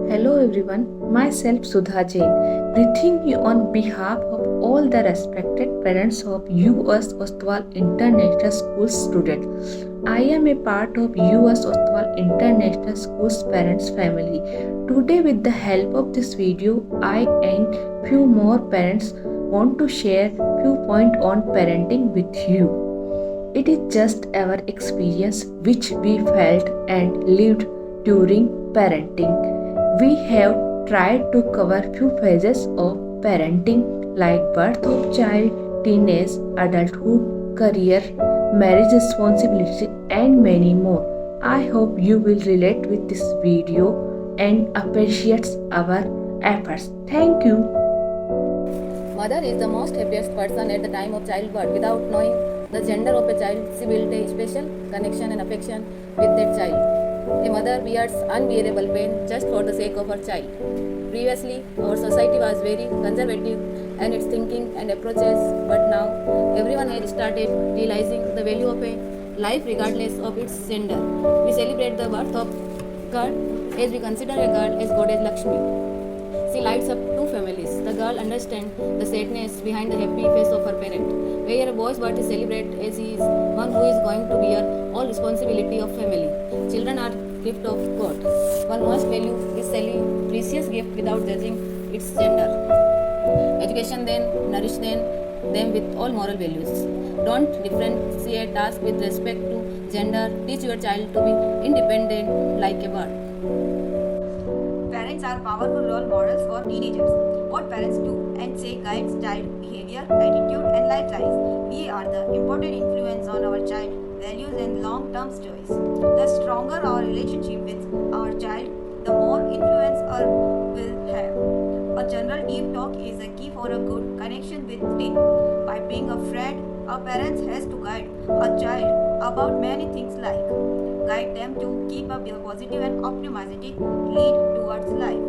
Hello everyone, myself Sudha Jain, greeting you on behalf of all the respected parents of US Ostwal International School students. I am a part of US Ostwal International School's parents family. Today with the help of this video, I and few more parents want to share few points on parenting with you. It is just our experience which we felt and lived during parenting. We have tried to cover few phases of parenting like birth of child, teenage, adulthood, career, marriage responsibility and many more. I hope you will relate with this video and appreciates our efforts. Thank you. Mother is the most happiest person at the time of childbirth without knowing the gender of a child. She built a special connection and affection with that child. A mother bears unbearable pain just for the sake of her child. Previously, our society was very conservative in its thinking and approaches, but now everyone has started realizing the value of a life regardless of its gender. We celebrate the birth of girl as we consider a girl as goddess Lakshmi. She lights up two families. The girl understands the sadness behind the happy face of her parent. Where a boy's birth is celebrated as he is one who is going to bear all responsibility of family. Children are gift of God. One must value this precious gift without judging its gender. Education then nourish them with all moral values. Don't differentiate tasks with respect to gender. Teach your child to be independent like a bird. Parents are powerful role models for teenagers. What parents do and say guides child behavior, attitude, and life choice. We are the important influence on our child values and long-term choice. The stronger our relationship with our child, the more influence our will have. A general deep talk is a key for a good connection with them. By being a friend, a parent has to guide a child about many things like guide them to keep a positive and optimistic lead towards life.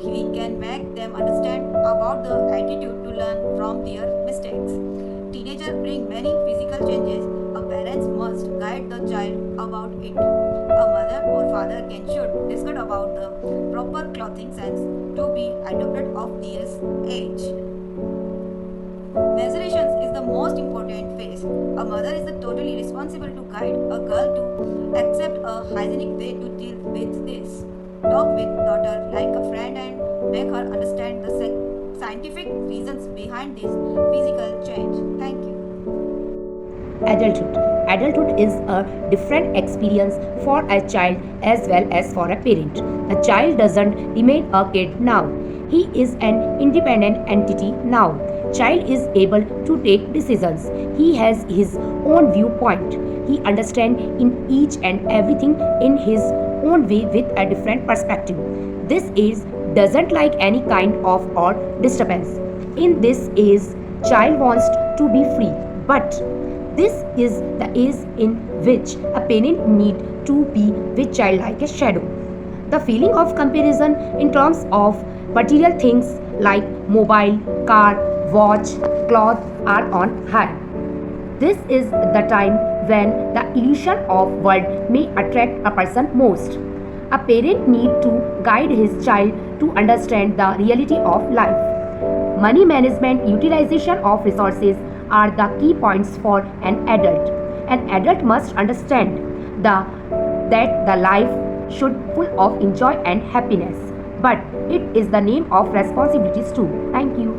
We can make them understand about the attitude to learn from their mistakes. Teenagers bring many physical changes. A parent must guide the child about it. A mother or father can should discuss about the proper clothing sense to be adopted of this age. Menstruation is the most important phase. A mother is totally responsible to guide a girl to accept a hygienic way to deal with this. Talk with daughter like a friend and make her understand the scientific reasons behind this physical change. Thank you. Adulthood. Adulthood is a different experience for a child as well as for a parent. The child doesn't remain a kid now. He is an independent entity now. Child is able to take decisions. He has his own viewpoint. He understands in each and everything in his own way with a different perspective. This age doesn't like any kind of or disturbance. In this age, child wants to be free, but this is the age in which a parent need to be with child like a shadow. The feeling of comparison in terms of material things like mobile, car, watch, cloth are on high. This is the time when the illusion of world may attract a person most. A parent need to guide his child to understand the reality of life. Money management, utilization of resources are the key points for an adult. An adult must understand that the life should full of joy and happiness, but it is the name of responsibilities too. Thank you.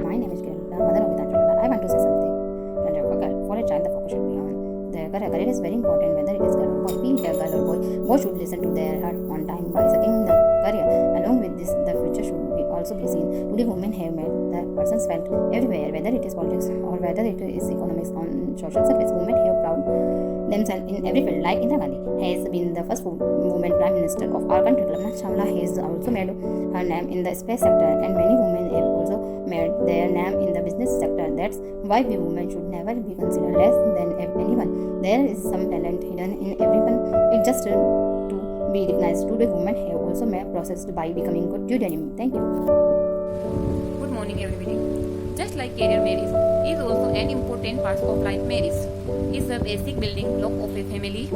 My name is Kerala, mother of Vidanjula. I want to say something. For a child, the focus should be on their career. Career is very important, whether it is girl or boy. Be it a girl or boy, both should listen to their heart on time by seeking the career. Along with this, the future should be also be seen. Today, women have made the persons felt everywhere, whether it is politics or whether it is economics on social service. Women have proud themselves in every field. Like Indira Gandhi has been the first woman prime minister of our country. Kalpana Chawla has also made her name in the space sector, and many women have also made their name in the business sector. That's why we women should never be considered less than anyone. There is some talent hidden in everyone. It just to be recognized. Today, women have also made processed by becoming good due denim. Thank you. Good morning, everybody. Just like career, marriage is also an important part of life. Marriage is a basic building block of a family.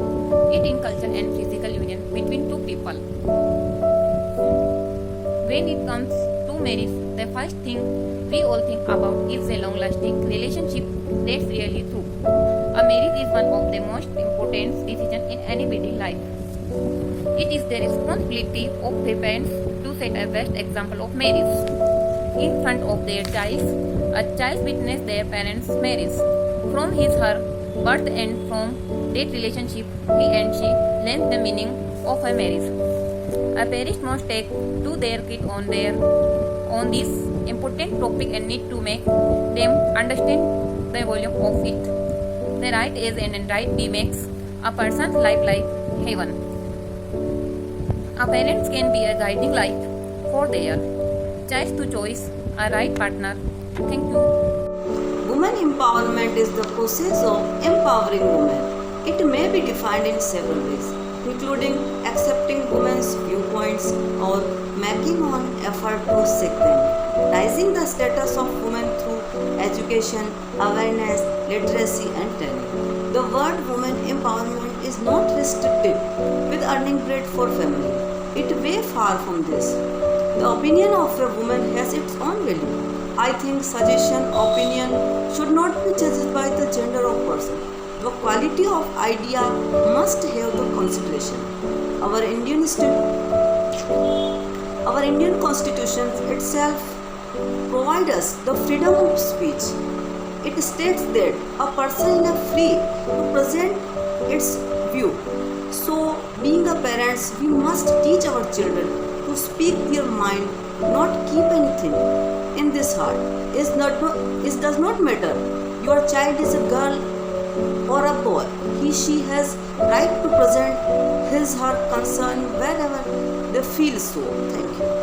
It inculcates and physical union between two people. When it comes to marriage, the first thing we all think about is a long-lasting relationship. That's really true. A marriage is one of the most important decisions in anybody's life. It is the responsibility of the parents to set a best example of marriage. In front of their child, a child witnesses their parents' marriage. From her birth and from that relationship, he and she learn the meaning of a marriage. A parent must take to their kid on this important topic and need to make them understand the volume of it. The right age and right way makes a person's life like heaven. A parents can be a guiding light for their child to choose a right partner. Thank you. Women empowerment is the process of empowering women. It may be defined in several ways, including accepting women's viewpoints or making an effort to seek them, rising the status of women through education, awareness, literacy, and training. The word women empowerment is not restricted with earning bread for family. It is way far from this. The opinion of a woman has its own value. I think suggestion, opinion should not be judged by the gender of person. The quality of idea must have the consideration. Our Indian Constitution itself provides us the freedom of speech. It states that a person is free to present its view. So, being a parents, we must teach our children to speak their mind, not keep anything in this heart. It does not matter. Your child is a girl or a boy. She has right to present his her concern wherever they feel so. Thank you.